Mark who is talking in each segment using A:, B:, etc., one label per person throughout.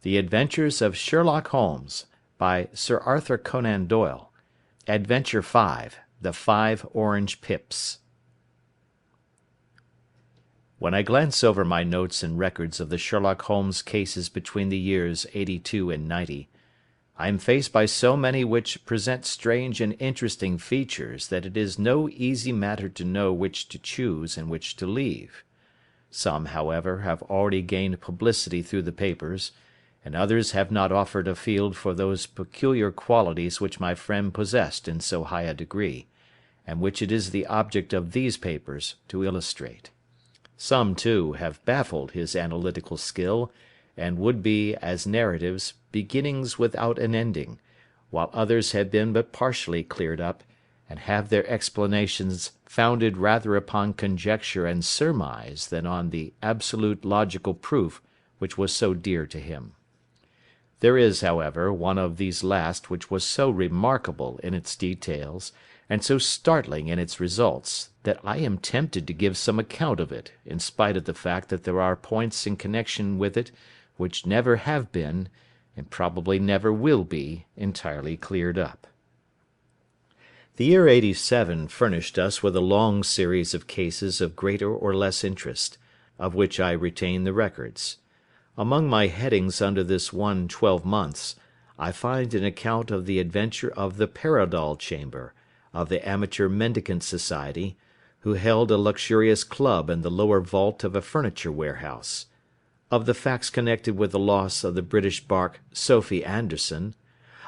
A: The Adventures of Sherlock Holmes, by Sir Arthur Conan Doyle. Adventure 5. The 5 Orange Pips. When I glance over my notes and records of the Sherlock Holmes cases between the years '82 and '90, I am faced by so many which present strange and interesting features that it is no easy matter to know which to choose and which to leave. Some, however, have already gained publicity through the papers, and others have not offered a field for those peculiar qualities which my friend possessed in so high a degree, and which it is the object of these papers to illustrate. Some, too, have baffled his analytical skill, and would be, as narratives, beginnings without an ending, while others have been but partially cleared up, and have their explanations founded rather upon conjecture and surmise than on the absolute logical proof which was so dear to him. There is, however, one of these last which was so remarkable in its details, and so startling in its results, that I am tempted to give some account of it, in spite of the fact that there are points in connection with it which never have been, and probably never will be, entirely cleared up. The year '87 furnished us with a long series of cases of greater or less interest, of which I retain the records. Among my headings under this one 12 months, I find an account of the adventure of the Paradol Chamber, of the Amateur Mendicant Society, who held a luxurious club in the lower vault of a furniture warehouse; of the facts connected with the loss of the British bark Sophie Anderson;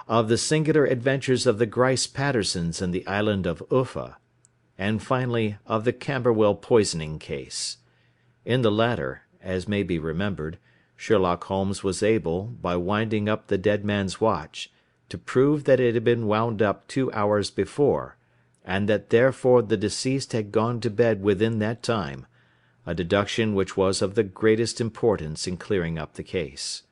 A: of the singular adventures of the Grice Pattersons in the island of Uffa; and finally of the Camberwell poisoning case. In the latter, as may be remembered, Sherlock Holmes was able, by winding up the dead man's watch, to prove that it had been wound up 2 hours before, and that therefore the deceased had gone to bed within that time, a deduction which was of the greatest importance in clearing up the case.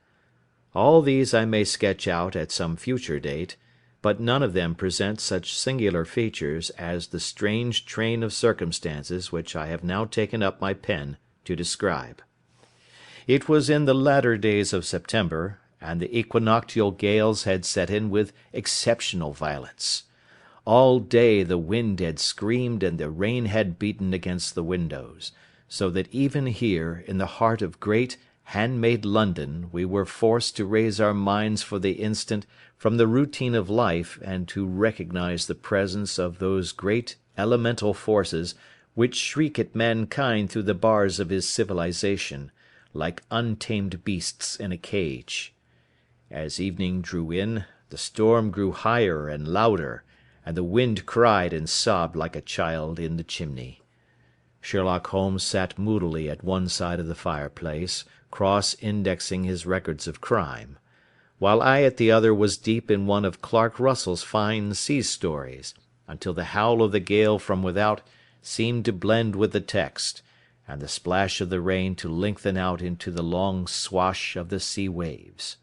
A: All these I may sketch out at some future date, but none of them present such singular features as the strange train of circumstances which I have now taken up my pen to describe. It was in the latter days of September, and the equinoctial gales had set in with exceptional violence. All day the wind had screamed and the rain had beaten against the windows, so that even here, in the heart of great, hand-made London, we were forced to raise our minds for the instant from the routine of life and to recognise the presence of those great elemental forces which shriek at mankind through the bars of his civilisation, like untamed beasts in a cage. As evening drew in, the storm grew higher and louder, and the wind cried and sobbed like a child in the chimney. Sherlock Holmes sat moodily at one side of the fireplace, cross-indexing his records of crime, while I at the other was deep in one of Clark Russell's fine sea stories, until the howl of the gale from without seemed to blend with the text, and the splash of the rain to lengthen out into the long swash of the sea waves.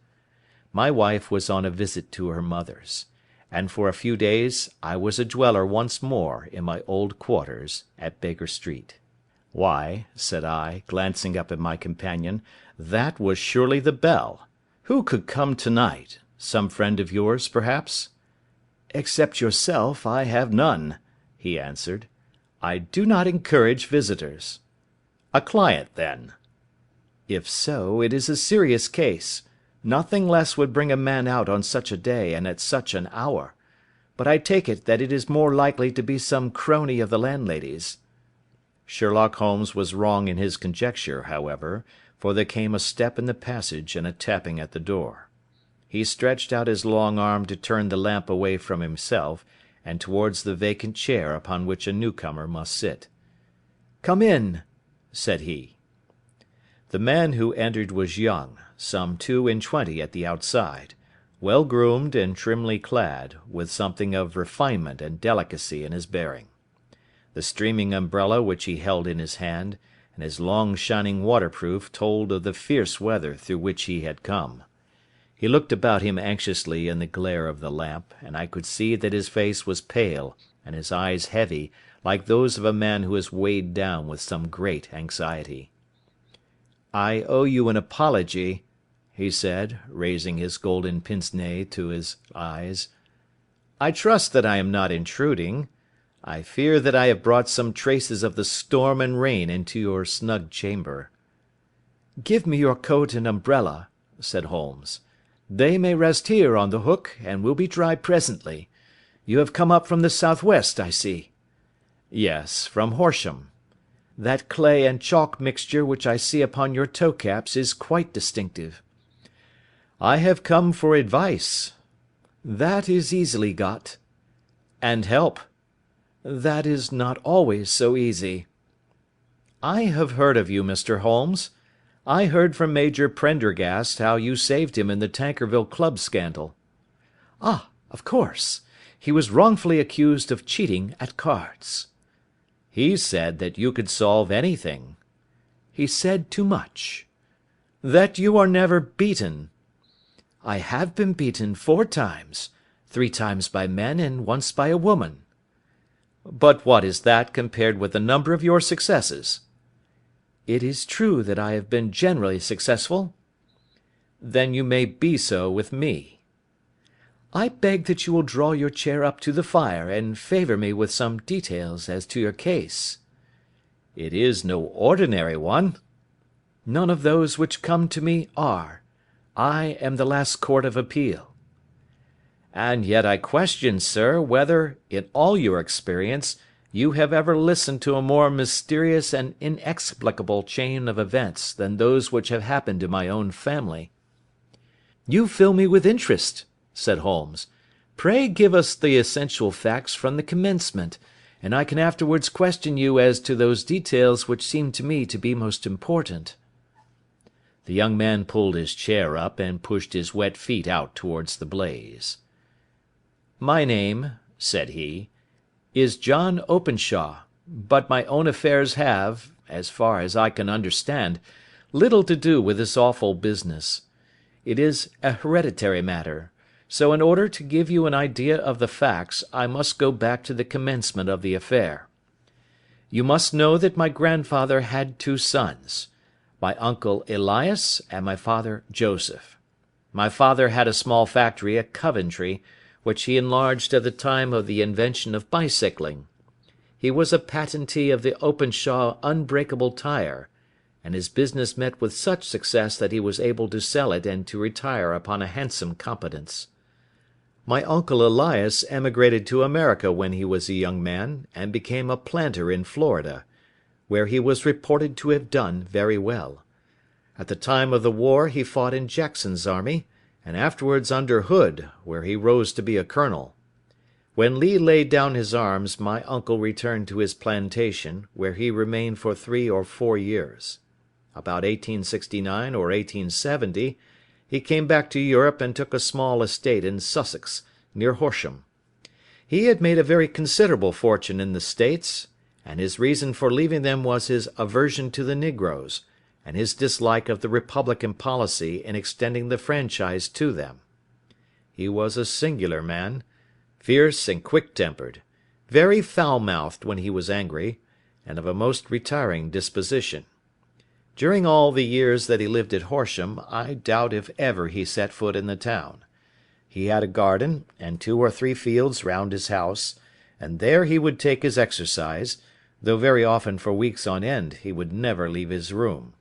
A: My wife was on a visit to her mother's, and for a few days I was a dweller once more in my old quarters at Baker Street. "Why," said I, glancing up at my companion, "that was surely the bell. Who could come to-night? Some friend of yours, perhaps?" "Except yourself, I have none," he answered. "I do not encourage visitors." "A client, then?" "If so, it is a serious case. Nothing less would bring a man out on such a day and at such an hour. But I take it that it is more likely to be some crony of the landlady's." Sherlock Holmes was wrong in his conjecture, however, for there came a step in the passage and a tapping at the door. He stretched out his long arm to turn the lamp away from himself, and towards the vacant chair upon which a newcomer must sit. "Come in," said he. The man who entered was young, some 22 at the outside, well groomed and trimly clad, with something of refinement and delicacy in his bearing. The streaming umbrella which he held in his hand, and his long shining waterproof told of the fierce weather through which he had come. He looked about him anxiously in the glare of the lamp, and I could see that his face was pale, and his eyes heavy, like those of a man who is weighed down with some great anxiety. "I owe you an apology," he said, raising his golden pince-nez to his eyes. "I trust that I am not intruding. I fear that I have brought some traces of the storm and rain into your snug chamber." "Give me your coat and umbrella," said Holmes. "They may rest here on the hook, and will be dry presently. You have come up from the southwest, I see." "Yes, from Horsham." "That clay and chalk mixture which I see upon your toe caps is quite distinctive." "I have come for advice." "That is easily got." "And help." "That is not always so easy." "I have heard of you, Mr. Holmes. I heard from Major Prendergast how you saved him in the Tankerville Club scandal." "Ah, of course. He was wrongfully accused of cheating at cards." "He said that you could solve anything." "He said too much." "That you are never beaten." "I have been beaten 4 times, 3 times by men and once by a woman." "But what is that compared with the number of your successes?" "It is true that I have been generally successful." "Then you may be so with me." "I beg that you will draw your chair up to the fire and favour me with some details as to your case." "It is no ordinary one." "None of those which come to me are. I am the last court of appeal." "And yet I question, sir, whether, in all your experience, you have ever listened to a more mysterious and inexplicable chain of events than those which have happened in my own family." "You fill me with interest," said Holmes. "Pray give us the essential facts from the commencement, and I can afterwards question you as to those details which seem to me to be most important." The young man pulled his chair up and pushed his wet feet out towards the blaze. "My name," said he, "is John Openshaw, but my own affairs have, as far as I can understand, little to do with this awful business. It is a hereditary matter, so in order to give you an idea of the facts I must go back to the commencement of the affair. You must know that my grandfather had 2 sons, my uncle Elias and my father Joseph. My father had a small factory at Coventry, which he enlarged at the time of the invention of bicycling. He was a patentee of the Openshaw unbreakable tire, and his business met with such success that he was able to sell it and to retire upon a handsome competence. My uncle Elias emigrated to America when he was a young man, and became a planter in Florida, where he was reported to have done very well. At the time of the war he fought in Jackson's army, and afterwards under Hood, where he rose to be a colonel. When Lee laid down his arms, my uncle returned to his plantation, where he remained for 3 or 4 years. About 1869 or 1870, he came back to Europe and took a small estate in Sussex, near Horsham. He had made a very considerable fortune in the States, and his reason for leaving them was his aversion to the negroes, and his dislike of the Republican policy in extending the franchise to them. He was a singular man, fierce and quick-tempered, very foul-mouthed when he was angry, and of a most retiring disposition. During all the years that he lived at Horsham, I doubt if ever he set foot in the town. He had a garden, and 2 or 3 fields round his house, and there he would take his exercise, though very often for weeks on end he would never leave his room.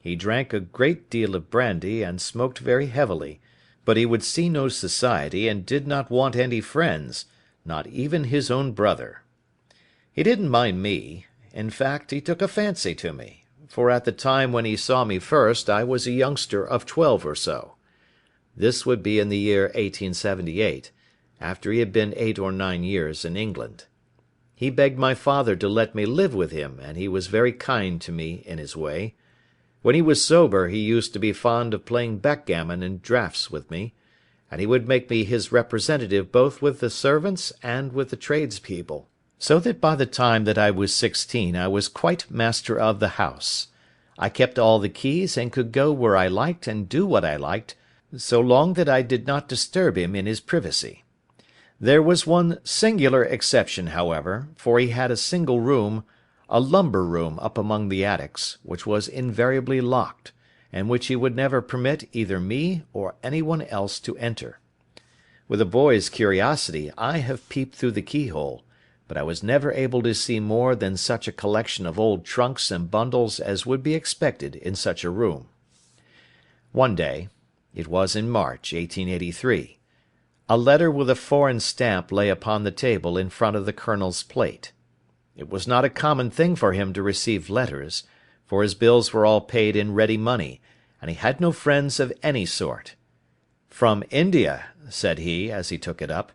A: He drank a great deal of brandy, and smoked very heavily, but he would see no society, and did not want any friends, not even his own brother. He didn't mind me. In fact, he took a fancy to me, for at the time when he saw me first I was a youngster of 12 or so. This would be in the year 1878, after he had been 8 or 9 years in England. He begged my father to let me live with him, and he was very kind to me in his way. When he was sober he used to be fond of playing backgammon and draughts with me, and he would make me his representative both with the servants and with the tradespeople, so that by the time that I was 16 I was quite master of the house. I kept all the keys and could go where I liked and do what I liked, so long that I did not disturb him in his privacy. There was one singular exception, however, for he had a single room, a lumber room up among the attics, which was invariably locked, and which he would never permit either me or anyone else to enter. With a boy's curiosity, I have peeped through the keyhole, but I was never able to see more than such a collection of old trunks and bundles as would be expected in such a room. One day, it was in March, 1883, a letter with a foreign stamp lay upon the table in front of the Colonel's plate. It was not a common thing for him to receive letters, for his bills were all paid in ready money, and he had no friends of any sort. "From India," said he, as he took it up.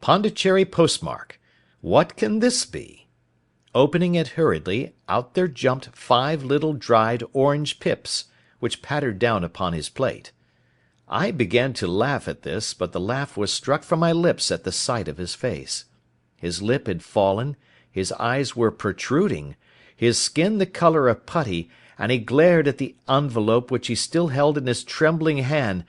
A: "Pondicherry postmark. What can this be?" Opening it hurriedly, out there jumped 5 little dried orange pips, which pattered down upon his plate. I began to laugh at this, but the laugh was struck from my lips at the sight of his face. His lip had fallen, his eyes were protruding, his skin the colour of putty, and he glared at the envelope which he still held in his trembling hand.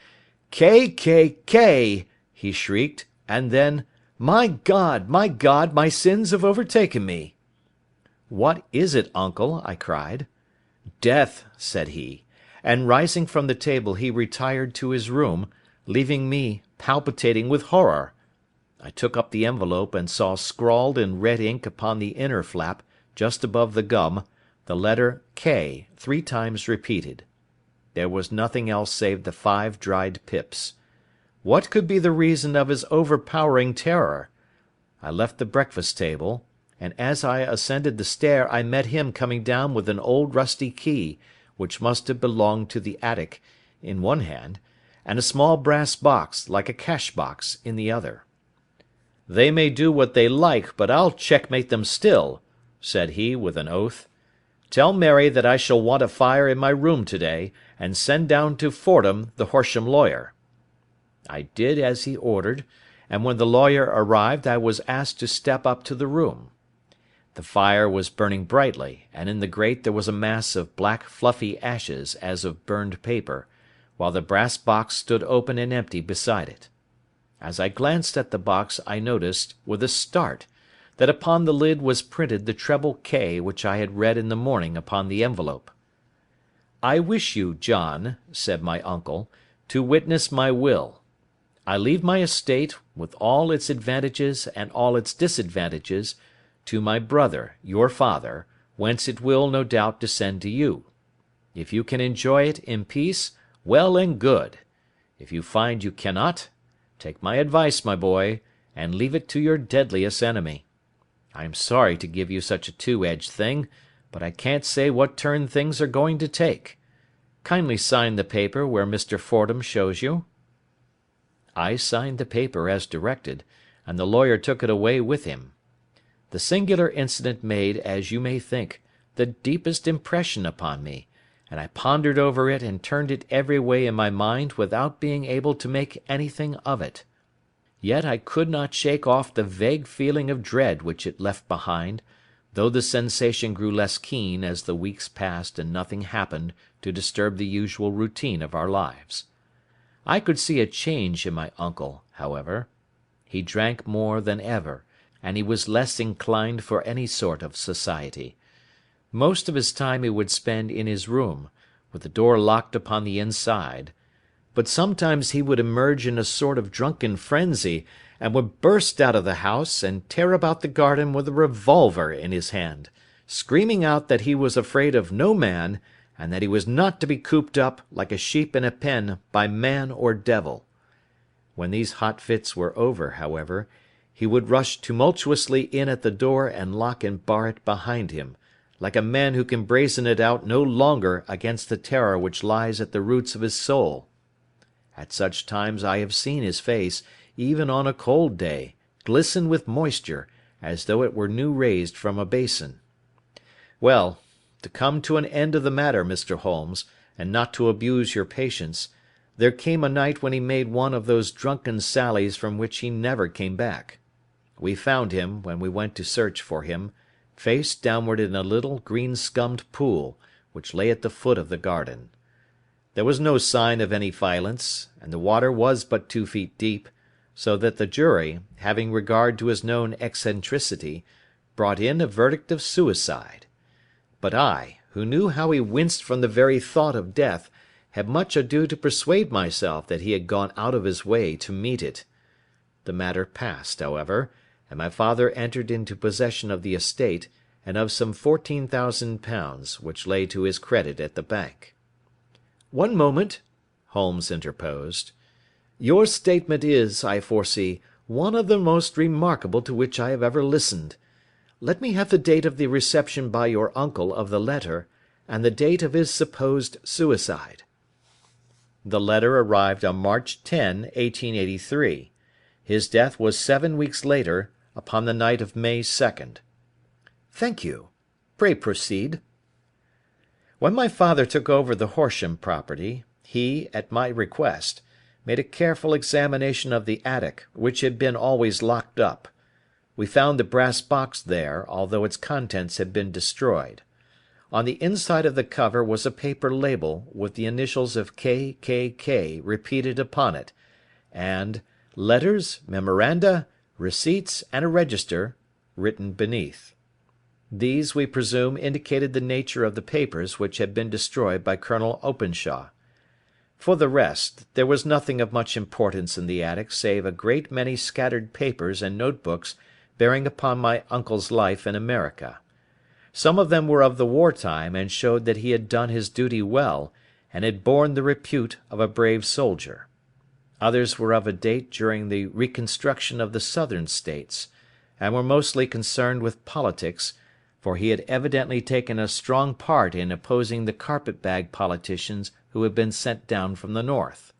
A: "K, K, K!" he shrieked, and then, my God, my sins have overtaken me." "What is it, uncle?" I cried. "Death," said he, and rising from the table he retired to his room, leaving me palpitating with horror. I took up the envelope and saw scrawled in red ink upon the inner flap, just above the gum, the letter K 3 times repeated. There was nothing else save the 5 dried pips. What could be the reason of his overpowering terror? I left the breakfast table, and as I ascended the stair I met him coming down with an old rusty key, which must have belonged to the attic, in one hand, and a small brass box, like a cash box, in the other. "They may do what they like, but I'll checkmate them still," said he with an oath. "Tell Mary that I shall want a fire in my room to-day, and send down to Fordham the Horsham lawyer." I did as he ordered, and when the lawyer arrived I was asked to step up to the room. The fire was burning brightly, and in the grate there was a mass of black fluffy ashes as of burned paper, while the brass box stood open and empty beside it. As I glanced at the box I noticed, with a start, that upon the lid was printed the treble K which I had read in the morning upon the envelope. "I wish you, John," said my uncle, "to witness my will. I leave my estate, with all its advantages and all its disadvantages, to my brother, your father, whence it will, no doubt, descend to you. If you can enjoy it in peace, well and good. If you find you cannot, take my advice, my boy, and leave it to your deadliest enemy. I am sorry to give you such a two-edged thing, but I can't say what turn things are going to take. Kindly sign the paper where Mr. Fordham shows you." I signed the paper as directed, and the lawyer took it away with him. The singular incident made, as you may think, the deepest impression upon me, and I pondered over it and turned it every way in my mind without being able to make anything of it. Yet I could not shake off the vague feeling of dread which it left behind, though the sensation grew less keen as the weeks passed and nothing happened to disturb the usual routine of our lives. I could see a change in my uncle, however. He drank more than ever, and he was less inclined for any sort of society. Most of his time he would spend in his room, with the door locked upon the inside, but sometimes he would emerge in a sort of drunken frenzy, and would burst out of the house, and tear about the garden with a revolver in his hand, screaming out that he was afraid of no man, and that he was not to be cooped up, like a sheep in a pen, by man or devil. When these hot fits were over, however, he would rush tumultuously in at the door and lock and bar it behind him, like a man who can brazen it out no longer against the terror which lies at the roots of his soul. At such times I have seen his face, even on a cold day, glisten with moisture, as though it were new raised from a basin. Well, to come to an end of the matter, Mr. Holmes, and not to abuse your patience, there came a night when he made one of those drunken sallies from which he never came back. We found him, when we went to search for him, face downward in a little green-scummed pool, which lay at the foot of the garden. There was no sign of any violence, and the water was but 2 feet deep, so that the jury, having regard to his known eccentricity, brought in a verdict of suicide. But I, who knew how he winced from the very thought of death, had much ado to persuade myself that he had gone out of his way to meet it. The matter passed, however, and my father entered into possession of the estate and of some £14,000 which lay to his credit at the bank. "One moment," Holmes interposed. "Your statement is, I foresee, one of the most remarkable to which I have ever listened. Let me have the date of the reception by your uncle of the letter, and the date of his supposed suicide." "The letter arrived on March 10, 1883. His death was 7 weeks later, upon the night of May 2nd. "Thank you. Pray proceed." "When my father took over the Horsham property, he, at my request, made a careful examination of the attic, which had been always locked up. We found the brass box there, although its contents had been destroyed. On the inside of the cover was a paper label with the initials of K.K.K. repeated upon it, and letters, memoranda, receipts, and a register written beneath. These, we presume, indicated the nature of the papers which had been destroyed by Colonel Openshaw. For the rest, there was nothing of much importance in the attic save a great many scattered papers and notebooks bearing upon my uncle's life in America. Some of them were of the war time, and showed that he had done his duty well, and had borne the repute of a brave soldier. Others were of a date during the reconstruction of the Southern States, and were mostly concerned with politics, for he had evidently taken a strong part in opposing the carpet-bag politicians who had been sent down from the North.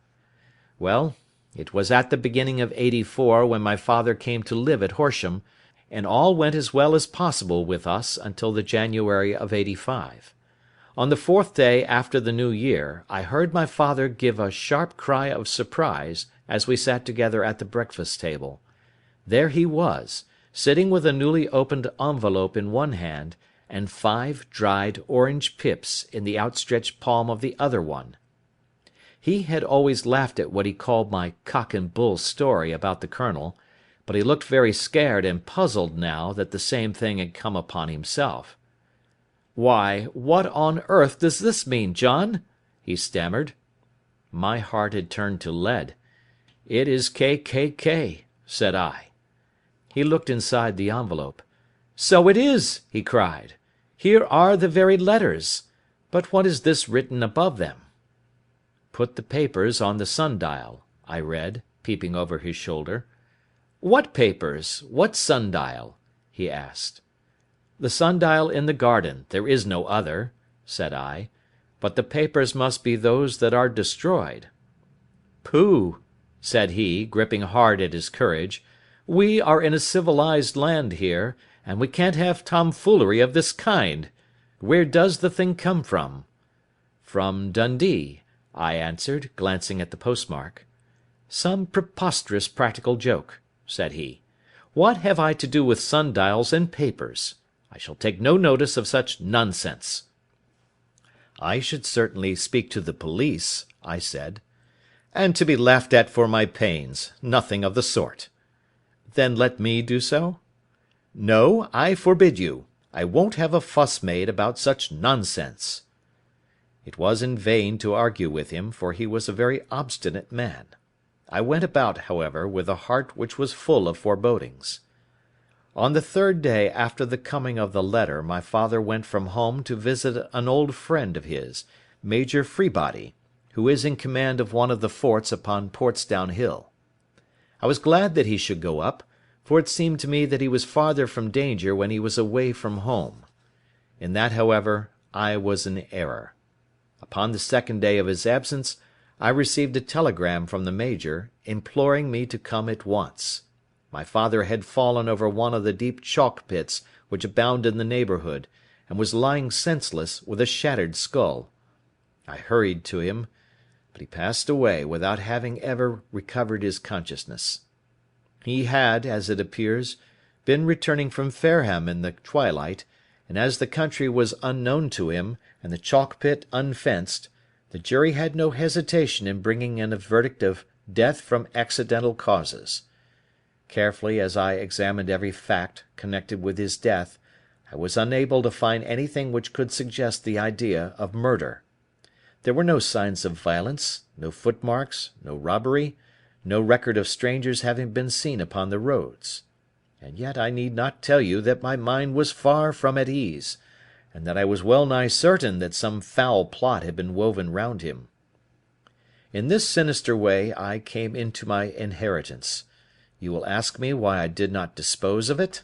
A: Well, it was at the beginning of '84 when my father came to live at Horsham, and all went as well as possible with us until the January of '85. On the 4th day after the New Year, I heard my father give a sharp cry of surprise as we sat together at the breakfast table. There he was, sitting with a newly opened envelope in one hand, and 5 dried orange pips in the outstretched palm of the other one. He had always laughed at what he called my cock and bull story about the colonel, but he looked very scared and puzzled now that the same thing had come upon himself. "Why, what on earth does this mean, John?" he stammered. My heart had turned to lead. "It is K.K.K.," said I. He looked inside the envelope. "So it is!" he cried. "Here are the very letters. But what is this written above them?" "Put the papers on the sundial," I read, peeping over his shoulder. "What papers? What sundial?" he asked. "The sundial in the garden. There is no other," said I. "But the papers must be those that are destroyed." "Pooh!" said he, gripping hard at his courage. "We are in a civilised land here, and we can't have tomfoolery of this kind. Where does the thing come from?" "From Dundee," I answered, glancing at the postmark. "Some preposterous practical joke," said he. "What have I to do with sundials and papers? I shall take no notice of such nonsense." "I should certainly speak to the police," I said. "And to be laughed at for my pains. Nothing of the sort." "Then let me do so?" "No, I forbid you. I won't have a fuss made about such nonsense." It was in vain to argue with him, for he was a very obstinate man. I went about, however, with a heart which was full of forebodings. On the 3rd day after the coming of the letter my father went from home to visit an old friend of his, Major Freebody, who is in command of one of the forts upon Portsdown Hill. I was glad that he should go up, for it seemed to me that he was farther from danger when he was away from home. In that, however, I was in error. Upon the 2nd day of his absence I received a telegram from the Major, imploring me to come at once. My father had fallen over one of the deep chalk pits which abound in the neighbourhood, and was lying senseless, with a shattered skull. I hurried to him, but he passed away without having ever recovered his consciousness. He had, as it appears, been returning from Fareham in the twilight, and as the country was unknown to him, and the chalk pit unfenced, the jury had no hesitation in bringing in a verdict of death from accidental causes. Carefully as I examined every fact connected with his death, I was unable to find anything which could suggest the idea of murder. There were no signs of violence, no footmarks, no robbery, no record of strangers having been seen upon the roads. And yet I need not tell you that my mind was far from at ease, and that I was well nigh certain that some foul plot had been woven round him. In this sinister way I came into my inheritance. You will ask me why I did not dispose of it?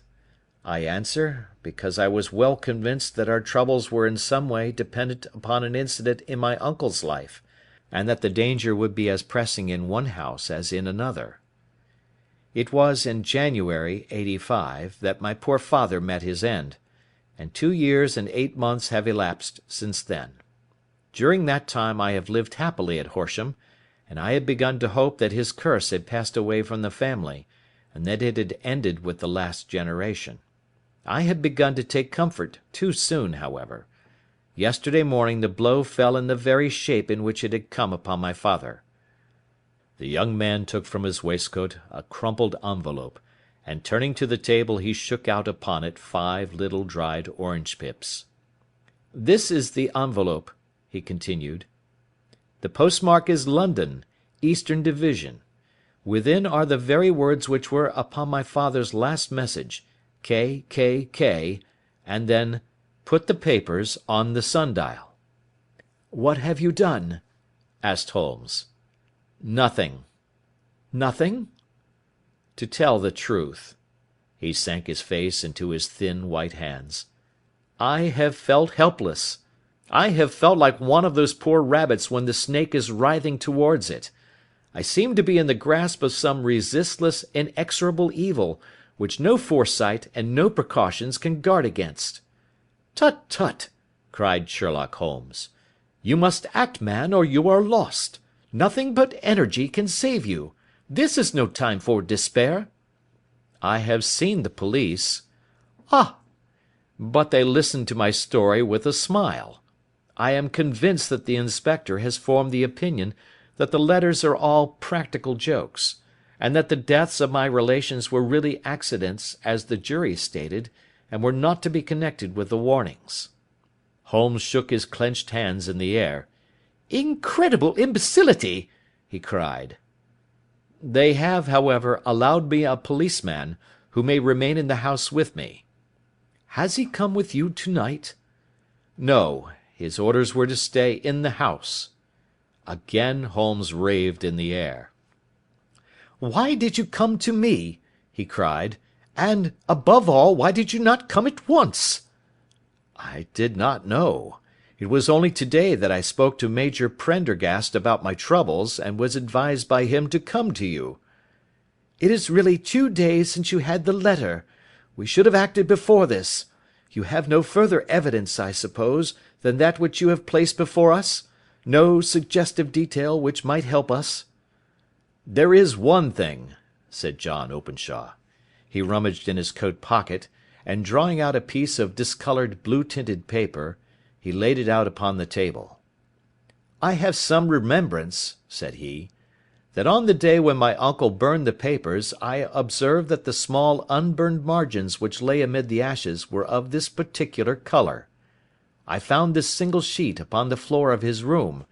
A: I answer, because I was well convinced that our troubles were in some way dependent upon an incident in my uncle's life, and that the danger would be as pressing in one house as in another. It was in January, '85, that my poor father met his end, and 2 years and 8 months have elapsed since then. During that time I have lived happily at Horsham, and I had begun to hope that his curse had passed away from the family, and that it had ended with the last generation. I had begun to take comfort too soon, however. Yesterday morning the blow fell in the very shape in which it had come upon my father. The young man took from his waistcoat a crumpled envelope, and turning to the table he shook out upon it 5 little dried orange pips. "This is the envelope," he continued. "The postmark is London, Eastern Division. Within are the very words which were upon my father's last message, K, K, K, and then, 'Put the papers on the sundial.'" "What have you done?" asked Holmes. "Nothing." "Nothing?" "To tell the truth," he sank his face into his thin white hands, "I have felt helpless. I have felt like one of those poor rabbits when the snake is writhing towards it. I seem to be in the grasp of some resistless, inexorable evil, which no foresight and no precautions can guard against." "Tut, tut!" cried Sherlock Holmes. "You must act, man, or you are lost. Nothing but energy can save you. This is no time for despair." "I have seen the police." "Ah! But they listened to my story with a smile. I am convinced that the inspector has formed the opinion that the letters are all practical jokes, and that the deaths of my relations were really accidents, as the jury stated, and were not to be connected with the warnings." Holmes shook his clenched hands in the air. "Incredible imbecility!" he cried. "They have, however, allowed me a policeman, who may remain in the house with me." "Has he come with you to-night?" "No, his orders were to stay in the house." Again Holmes raved in the air. "Why did you come to me?" he cried. "And, above all, why did you not come at once?" "I did not know. It was only today that I spoke to Major Prendergast about my troubles, and was advised by him to come to you." "It is really 2 days since you had the letter. We should have acted before this. You have no further evidence, I suppose, than that which you have placed before us? No suggestive detail which might help us?" "There is one thing," said John Openshaw. He rummaged in his coat pocket, and drawing out a piece of discoloured blue-tinted paper, he laid it out upon the table. "I have some remembrance," said he, "that on the day when my uncle burned the papers I observed that the small unburned margins which lay amid the ashes were of this particular colour. I found this single sheet upon the floor of his room,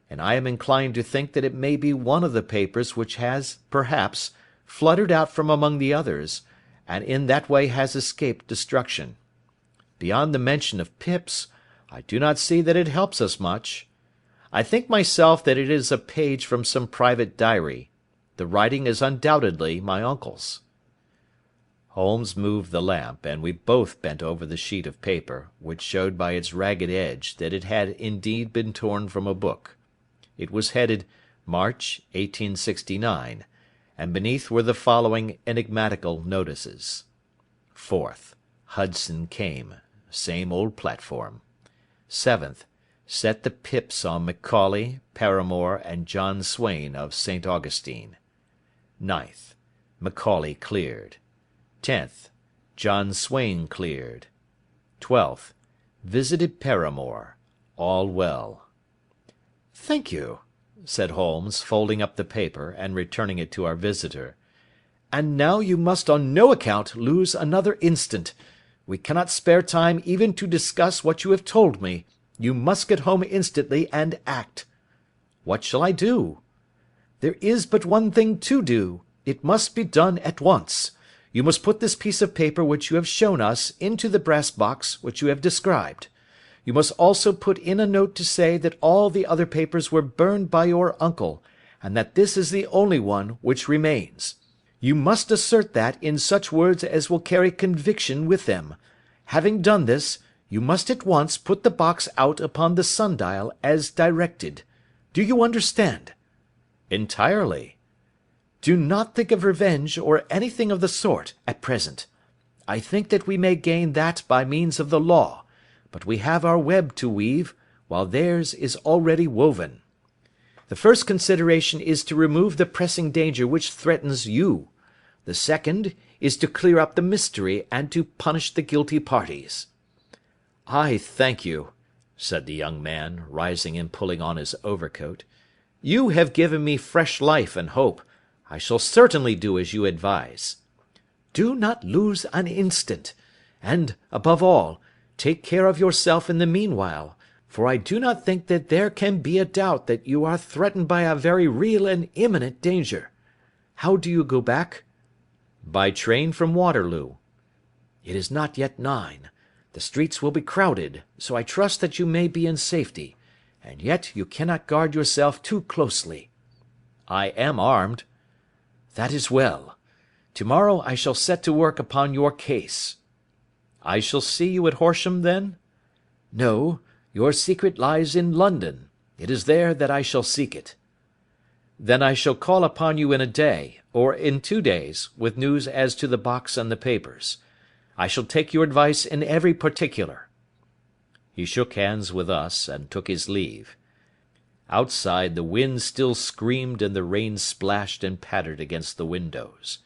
A: and I am inclined to think that it may be one of the papers which has, perhaps, fluttered out from among the others, and in that way has escaped destruction. Beyond the mention of pips, I do not see that it helps us much. I think myself that it is a page from some private diary. The writing is undoubtedly my uncle's." Holmes moved the lamp, and we both bent over the sheet of paper, which showed by its ragged edge that it had indeed been torn from a book. It was headed March, 1869, and beneath were the following enigmatical notices: 4th. Hudson came. Same old platform. 7th. Set the pips on Macaulay, Paramore, and John Swain of St. Augustine. 9th. Macaulay cleared. 10th. John Swain cleared. 12th. Visited Paramore. All well. "Thank you," said Holmes, folding up the paper, and returning it to our visitor. "And now you must on no account lose another instant. We cannot spare time even to discuss what you have told me. You must get home instantly and act." "What shall I do?" "There is but one thing to do. It must be done at once. You must put this piece of paper which you have shown us into the brass box which you have described. You must also put in a note to say that all the other papers were burned by your uncle, and that this is the only one which remains. You must assert that in such words as will carry conviction with them. Having done this, you must at once put the box out upon the sundial as directed. Do you understand?" "Entirely." "Do not think of revenge, or anything of the sort, at present. I think that we may gain that by means of the law, but we have our web to weave, while theirs is already woven. The first consideration is to remove the pressing danger which threatens you. The second is to clear up the mystery and to punish the guilty parties." "I thank you," said the young man, rising and pulling on his overcoat. "You have given me fresh life and hope. I shall certainly do as you advise." "Do not lose an instant. And, above all, take care of yourself in the meanwhile, for I do not think that there can be a doubt that you are threatened by a very real and imminent danger. How do you go back?" "By train from Waterloo." "It is not yet 9. The streets will be crowded, so I trust that you may be in safety, and yet you cannot guard yourself too closely." "I am armed." "That is well. Tomorrow I shall set to work upon your case." "I shall see you at Horsham, then?" "No, your secret lies in London. It is there that I shall seek it." "Then I shall call upon you in a day, or in 2 days, with news as to the box and the papers. I shall take your advice in every particular." He shook hands with us, and took his leave. Outside the wind still screamed and the rain splashed and pattered against the windows.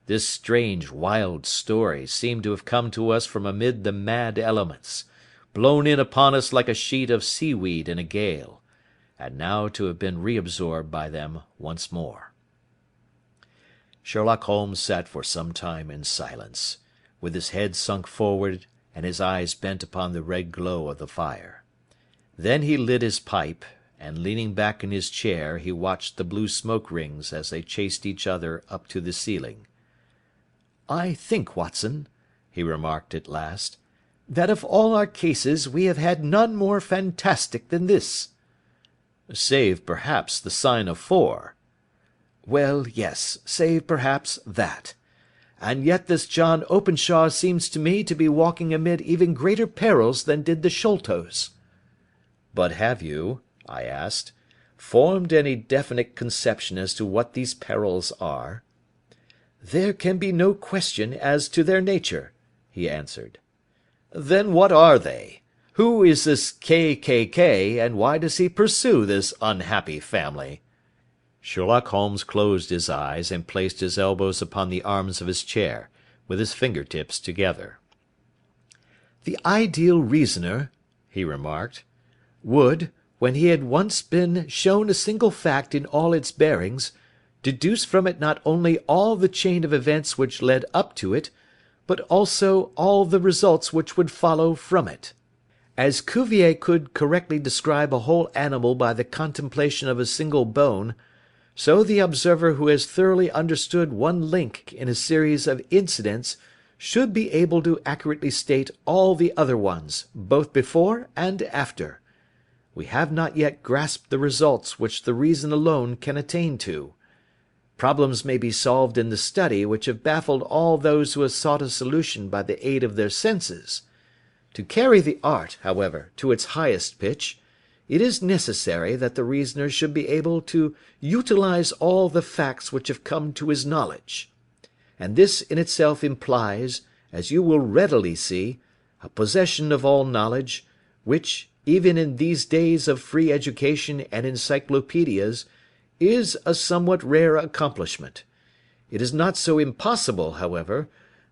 A: This strange, wild story seemed to have come to us from amid the mad elements, blown in upon us like a sheet of seaweed in a gale, and now to have been reabsorbed by them once more. Sherlock Holmes sat for some time in silence, with his head sunk forward and his eyes bent upon the red glow of the fire. Then he lit his pipe, and leaning back in his chair he watched the blue smoke rings as they chased each other up to the ceiling. "I think, Watson," he remarked at last, "that of all our cases we have had none more fantastic than this." "Save, perhaps, the sign of 4. "Well, yes, save, perhaps, that. And yet this John Openshaw seems to me to be walking amid even greater perils than did the Sholtos." "But have you," I asked, "formed any definite conception as to what these perils are?" "There can be no question as to their nature," he answered. "Then what are they? Who is this K., and why does he pursue this unhappy family?" Sherlock Holmes closed his eyes and placed his elbows upon the arms of his chair, with his fingertips together. "The ideal reasoner," he remarked, "would, when he had once been shown a single fact in all its bearings, deduce from it not only all the chain of events which led up to it, but also all the results which would follow from it. As Cuvier could correctly describe a whole animal by the contemplation of a single bone, so the observer who has thoroughly understood one link in a series of incidents should be able to accurately state all the other ones, both before and after. We have not yet grasped the results which the reason alone can attain to. Problems may be solved in the study which have baffled all those who have sought a solution by the aid of their senses. To carry the art, however, to its highest pitch, it is necessary that the reasoner should be able to utilize all the facts which have come to his knowledge. And this in itself implies, as you will readily see, a possession of all knowledge, which, even in these days of free education and encyclopedias, is a somewhat rare accomplishment. It is not so impossible, however,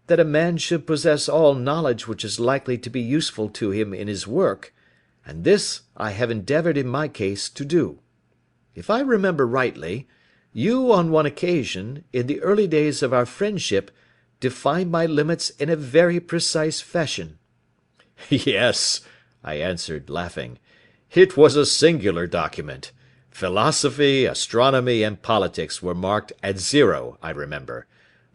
A: that a man should possess all knowledge which is likely to be useful to him in his work, and this I have endeavoured in my case to do. If I remember rightly, you on one occasion, in the early days of our friendship, defined my limits in a very precise fashion." "Yes," I answered, laughing. "It was a singular document. Philosophy, astronomy, and politics were marked at 0, I remember.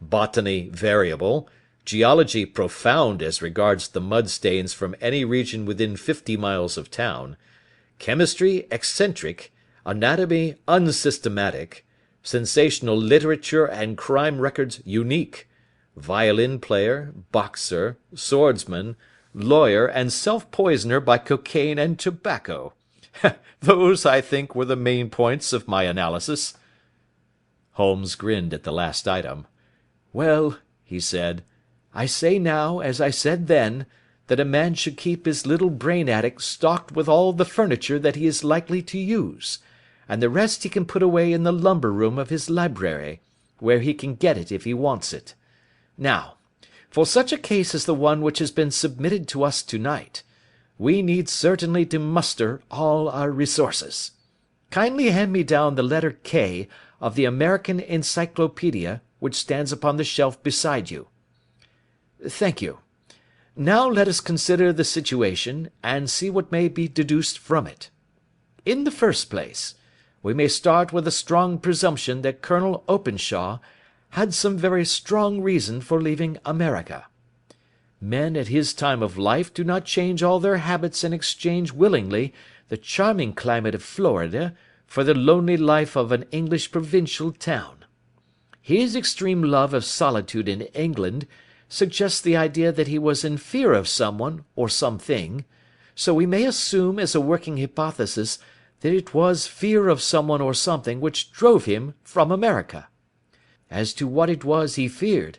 A: Botany variable, geology profound as regards the mud stains from any region within 50 miles of town, chemistry eccentric, anatomy unsystematic, sensational literature and crime records unique, violin player, boxer, swordsman, lawyer, and self-poisoner by cocaine and tobacco. Those, I think, were the main points of my analysis." Holmes grinned at the last item. "Well," he said, "I say now, as I said then, that a man should keep his little brain attic stocked with all the furniture that he is likely to use, and the rest he can put away in the lumber room of his library, where he can get it if he wants it. Now, for such a case as the one which has been submitted to us to-night, we need certainly to muster all our resources. Kindly hand me down the letter K of the American Encyclopedia which stands upon the shelf beside you. Thank you. Now let us consider the situation, and see what may be deduced from it. In the first place, we may start with a strong presumption that Colonel Openshaw had some very strong reason for leaving America. Men at his time of life do not change all their habits and exchange willingly the charming climate of Florida for the lonely life of an English provincial town. His extreme love of solitude in England suggests the idea that he was in fear of someone or something, so we may assume as a working hypothesis that it was fear of someone or something which drove him from America. As to what it was he feared,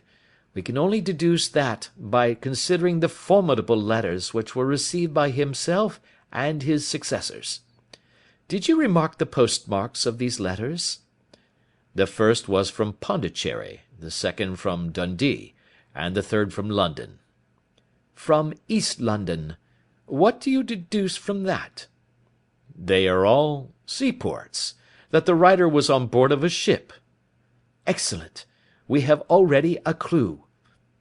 A: we can only deduce that by considering the formidable letters which were received by himself and his successors. Did you remark the postmarks of these letters? The first was from Pondicherry, the second from Dundee, and the third from London. From East London. What do you deduce from that? They are all seaports. That the writer was on board of a ship. Excellent. We have already a clue.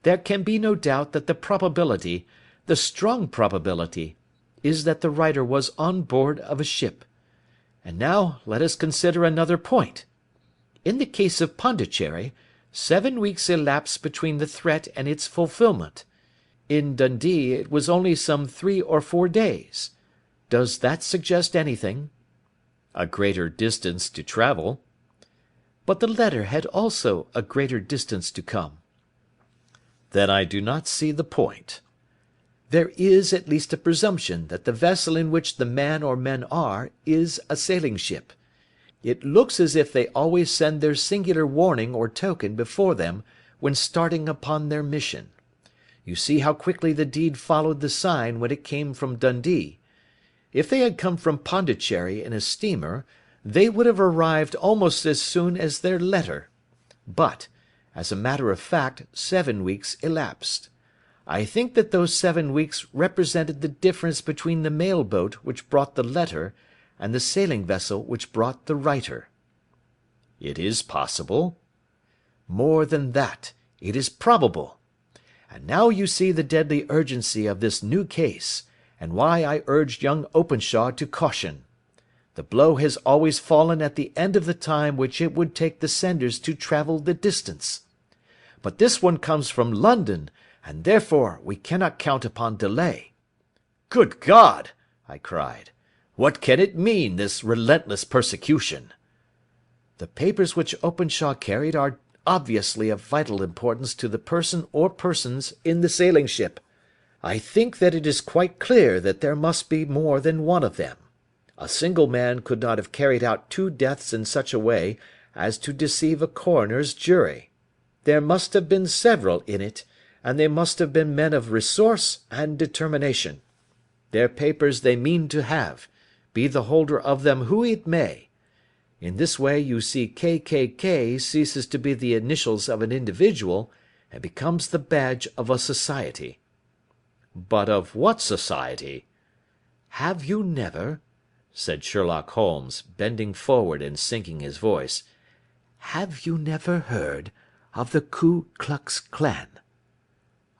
A: There can be no doubt that the probability, the strong probability, is that the writer was on board of a ship. And now let us consider another point. In the case of Pondicherry, 7 weeks elapsed between the threat and its fulfilment. In Dundee it was only some 3 or 4 days. Does that suggest anything? A greater distance to travel. But the letter had also a greater distance to come. Then I do not see the point. There is at least a presumption that the vessel in which the man or men are is a sailing ship. It looks as if they always send their singular warning or token before them when starting upon their mission. You see how quickly the deed followed the sign when it came from Dundee. If they had come from Pondicherry in a steamer, they would have arrived almost as soon as their letter. But, as a matter of fact, 7 weeks elapsed. I think that those 7 weeks represented the difference between the mail boat which brought the letter and the sailing vessel which brought the writer. It is possible. More than that, it is probable. And now you see the deadly urgency of this new case, and why I urged young Openshaw to caution. The blow has always fallen at the end of the time which it would take the senders to travel the distance. But this one comes from London, and therefore we cannot count upon delay. Good God! I cried. What can it mean, this relentless persecution? The papers which Openshaw carried are obviously of vital importance to the person or persons in the sailing ship. I think that it is quite clear that there must be more than one of them. A single man could not have carried out 2 deaths in such a way as to deceive a coroner's jury. There must have been several in it, and they must have been men of resource and determination. Their papers they mean to have, be the holder of them who it may. In this way you see KKK ceases to be the initials of an individual and becomes the badge of a society. But of what society? Have you never, said Sherlock Holmes, bending forward and sinking his voice, have you never heard of the Ku Klux Klan?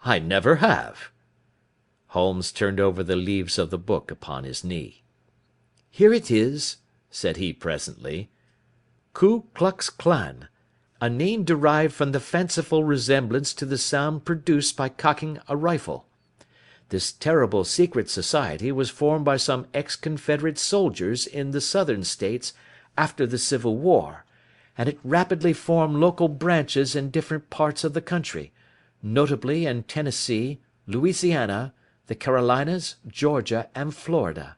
A: I never have. Holmes turned over the leaves of the book upon his knee. "Here it is," said he presently. "Ku Klux Klan, a name derived from the fanciful resemblance to the sound produced by cocking a rifle. This terrible secret society was formed by some ex-Confederate soldiers in the Southern States after the Civil War, and it rapidly formed local branches in different parts of the country, notably in Tennessee, Louisiana, the Carolinas, Georgia, and Florida.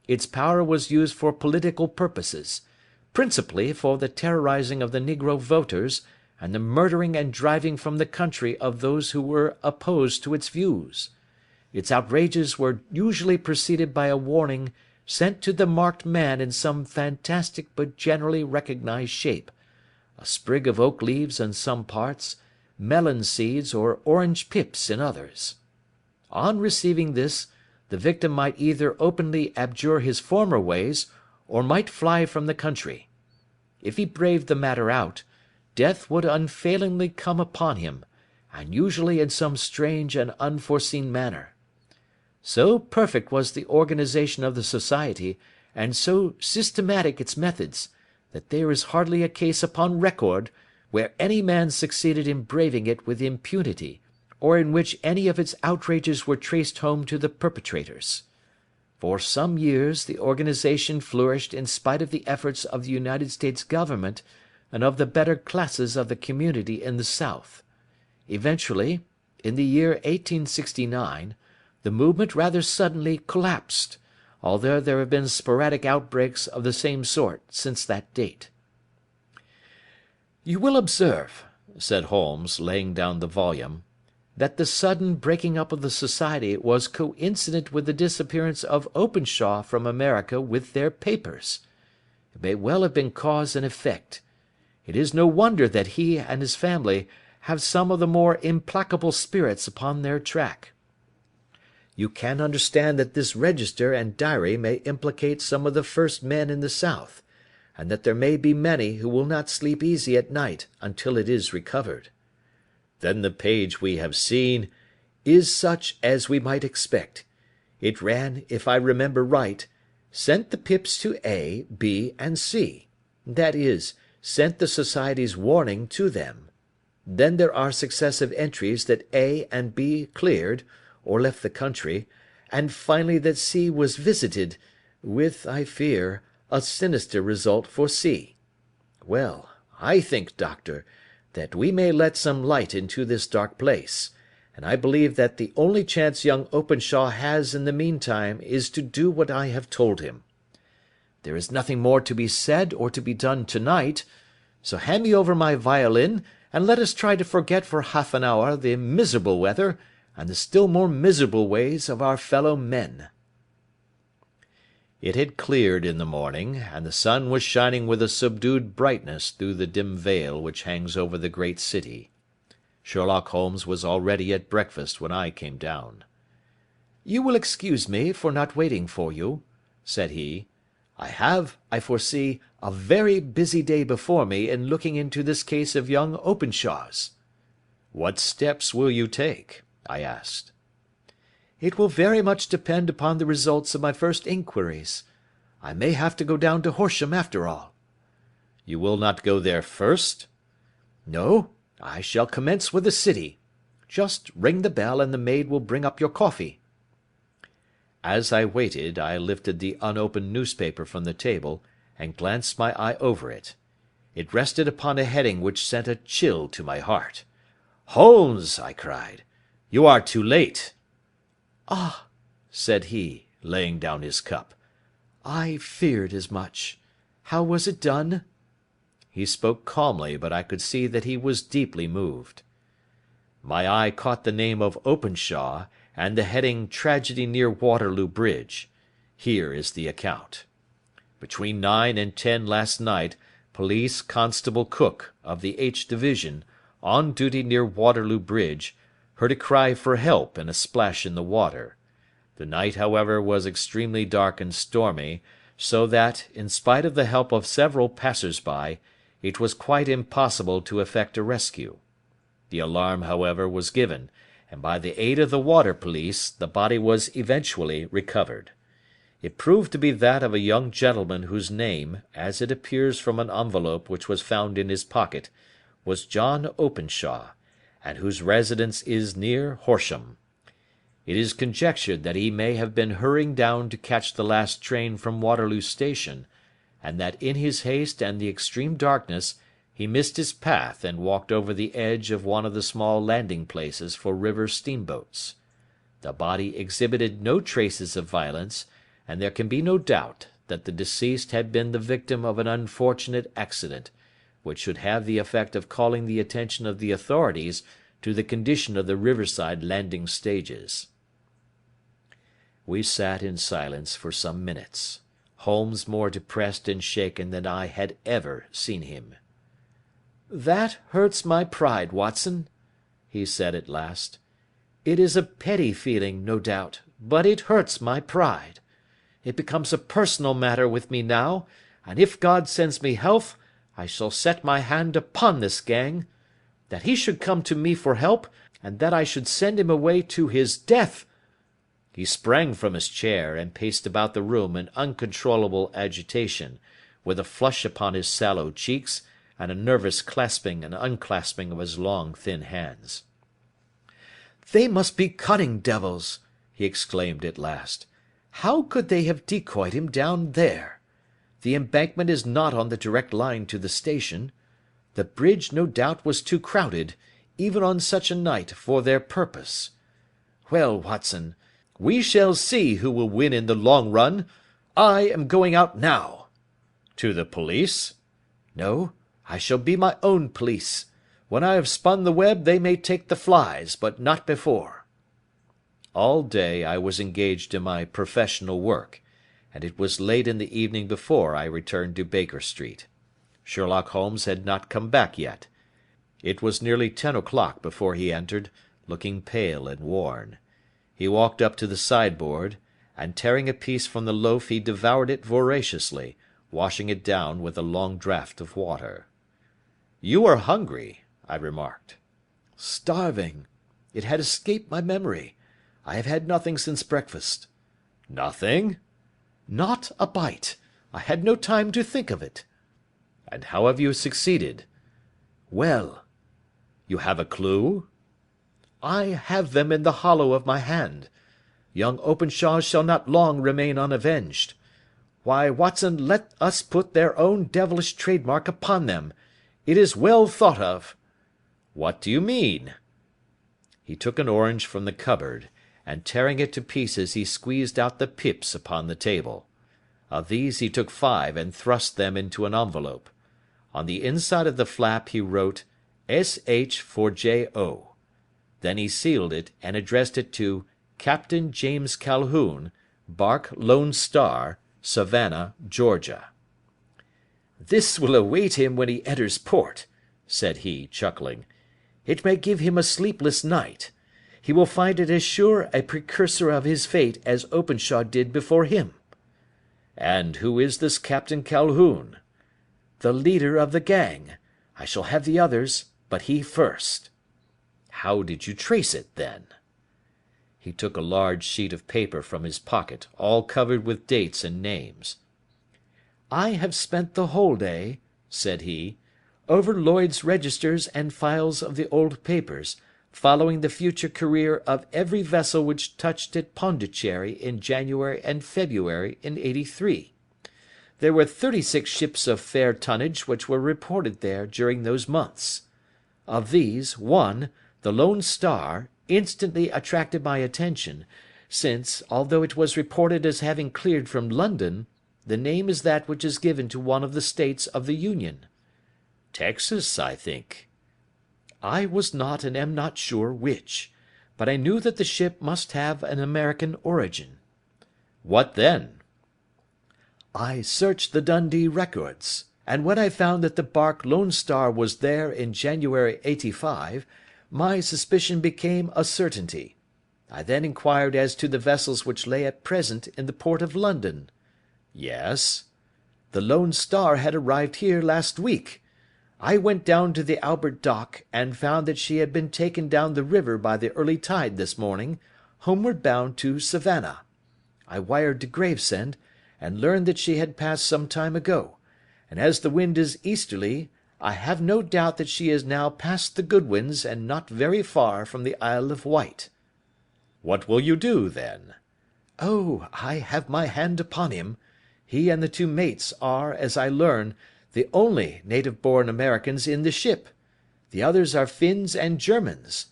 A: Its power was used for political purposes, principally for the terrorizing of the negro voters and the murdering and driving from the country of those who were opposed to its views. Its outrages were usually preceded by a warning sent to the marked man in some fantastic but generally recognized shape, a sprig of oak leaves in some parts, melon seeds or orange pips in others. On receiving this, the victim might either openly abjure his former ways, or might fly from the country. If he braved the matter out, death would unfailingly come upon him, and usually in some strange and unforeseen manner. So perfect was the organization of the society, and so systematic its methods, that there is hardly a case upon record where any man succeeded in braving it with impunity, or in which any of its outrages were traced home to the perpetrators. For some years the organization flourished in spite of the efforts of the United States government and of the better classes of the community in the South. Eventually, in the year 1869, the movement rather suddenly collapsed, although there have been sporadic outbreaks of the same sort since that date. "You will observe," said Holmes, laying down the volume, "that the sudden breaking up of the society was coincident with the disappearance of Openshaw from America with their papers. It may well have been cause and effect. It is no wonder that he and his family have some of the more implacable spirits upon their track. You can understand that this register and diary may implicate some of the first men in the South, and that there may be many who will not sleep easy at night until it is recovered. Then the page we have seen is such as we might expect. It ran, if I remember right, sent the pips to A, B, and C. That is, sent the society's warning to them. Then there are successive entries that A and B cleared, or left the country, and finally that C was visited, with, I fear, a sinister result for C. Well, I think, Doctor, that we may let some light into this dark place, and I believe that the only chance young Openshaw has in the meantime is to do what I have told him. There is nothing more to be said or to be done to-night, so hand me over my violin, and let us try to forget for half an hour the miserable weather, and the still more miserable ways of our fellow men." It had cleared in the morning, and the sun was shining with a subdued brightness through the dim veil which hangs over the great city. Sherlock Holmes was already at breakfast when I came down. "You will excuse me for not waiting for you," said he. "I have, I foresee, a very busy day before me in looking into this case of young Openshaw's." "What steps will you take?" I asked. "It will very much depend upon the results of my first inquiries. I may have to go down to Horsham after all." "You will not go there first?" "No, I shall commence with the city. Just ring the bell and the maid will bring up your coffee." As I waited, I lifted the unopened newspaper from the table and glanced my eye over it. It rested upon a heading which sent a chill to my heart. "Holmes!" I cried. "You are too late." "Ah!" said he, laying down his cup. "I feared as much. How was it done?" He spoke calmly, but I could see that he was deeply moved. My eye caught the name of Openshaw, and the heading "Tragedy near Waterloo Bridge." Here is the account. Between 9 and 10 last night, Police Constable Cook, of the H Division, on duty near Waterloo Bridge, heard a cry for help and a splash in the water. The night, however, was extremely dark and stormy, so that, in spite of the help of several passers-by, it was quite impossible to effect a rescue. The alarm, however, was given, and by the aid of the water police the body was eventually recovered. It proved to be that of a young gentleman whose name, as it appears from an envelope which was found in his pocket, was John Openshaw, and whose residence is near Horsham. It is conjectured that he may have been hurrying down to catch the last train from Waterloo Station, and that in his haste and the extreme darkness he missed his path and walked over the edge of one of the small landing places for river steamboats. The body exhibited no traces of violence, and there can be no doubt that the deceased had been the victim of an unfortunate accident, which should have the effect of calling the attention of the authorities to the condition of the riverside landing stages. We sat in silence for some minutes, Holmes more depressed and shaken than I had ever seen him. "That hurts my pride, Watson," he said at last. "It is a petty feeling, no doubt, but it hurts my pride. It becomes a personal matter with me now, and if God sends me health, I shall set my hand upon this gang. That he should come to me for help, and that I should send him away to his death—" He sprang from his chair, and paced about the room in uncontrollable agitation, with a flush upon his sallow cheeks, and a nervous clasping and unclasping of his long thin hands. "They must be cunning devils," he exclaimed at last. "How could they have decoyed him down there? The embankment is not on the direct line to the station. The bridge no doubt was too crowded, even on such a night, for their purpose. Well, Watson, we shall see who will win in the long run. I am going out now." "To the police?" "No, I shall be my own police. When I have spun the web they may take the flies, but not before." All day I was engaged in my professional work, and it was late in the evening before I returned to Baker Street. Sherlock Holmes had not come back yet. It was nearly 10 o'clock before he entered, looking pale and worn. He walked up to the sideboard, and tearing a piece from the loaf he devoured it voraciously, washing it down with a long draught of water. "You are hungry," I remarked. "Starving. It had escaped my memory. I have had nothing since breakfast." "Nothing?" "Not a bite. I had no time to think of it." "And how have you succeeded?" "Well." "You have a clue?" "I have them in the hollow of my hand. Young Openshaw shall not long remain unavenged. Why, Watson, let us put their own devilish trademark upon them. It is well thought of." "What do you mean?" He took an orange from the cupboard, and tearing it to pieces he squeezed out the pips upon the table. Of these he took 5 and thrust them into an envelope. On the inside of the flap he wrote S.H. for J.O. Then he sealed it and addressed it to Captain James Calhoun, bark Lone Star, Savannah, Georgia. "This will await him when he enters port," said he, chuckling. "It may give him a sleepless night. He will find it as sure a precursor of his fate as Openshaw did before him." "And who is this Captain Calhoun?" "The leader of the gang. I shall have the others, but he first." "How did you trace it, then?" He took a large sheet of paper from his pocket, all covered with dates and names. "I have spent the whole day," said he, "over Lloyd's registers and files of the old papers, following the future career of every vessel which touched at Pondicherry in January and February in '83. There were 36 ships of fair tonnage which were reported there during those months. Of these, one, the Lone Star, instantly attracted my attention, since, although it was reported as having cleared from London, the name is that which is given to one of the states of the Union." "Texas, I think." "I was not and am not sure which, but I knew that the ship must have an American origin." "What then?" "I searched the Dundee records, and when I found that the bark Lone Star was there in January '85, my suspicion became a certainty. I then inquired as to the vessels which lay at present in the port of London." "Yes?" "The Lone Star had arrived here last week. I went down to the Albert Dock, and found that she had been taken down the river by the early tide this morning, homeward bound to Savannah. I wired to Gravesend, and learned that she had passed some time ago, and as the wind is easterly, I have no doubt that she is now past the Goodwins and not very far from the Isle of Wight." "What will you do, then?" "Oh, I have my hand upon him. He and the two mates are, as I learn, the only native-born Americans in the ship. The others are Finns and Germans.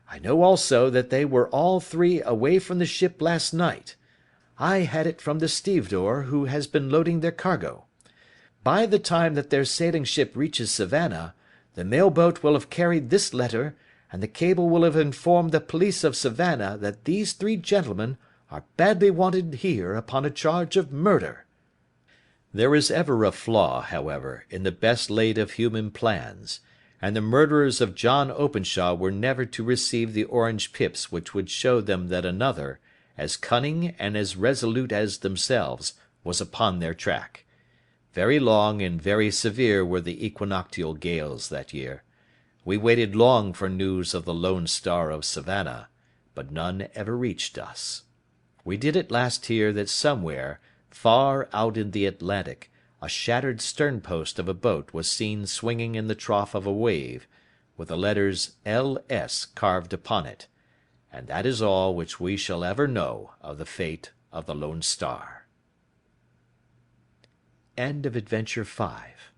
A: I know also that they were all three away from the ship last night. I had it from the stevedore who has been loading their cargo. By the time that their sailing ship reaches Savannah, the mail boat will have carried this letter, and the cable will have informed the police of Savannah that these three gentlemen are badly wanted here upon a charge of murder." There is ever a flaw, however, in the best laid of human plans, and the murderers of John Openshaw were never to receive the orange pips which would show them that another, as cunning and as resolute as themselves, was upon their track. Very long and very severe were the equinoctial gales that year. We waited long for news of the Lone Star of Savannah, but none ever reached us. We did at last hear that somewhere, far out in the Atlantic, a shattered sternpost of a boat was seen swinging in the trough of a wave, with the letters L.S. carved upon it, and that is all which we shall ever know of the fate of the Lone Star. End of Adventure 5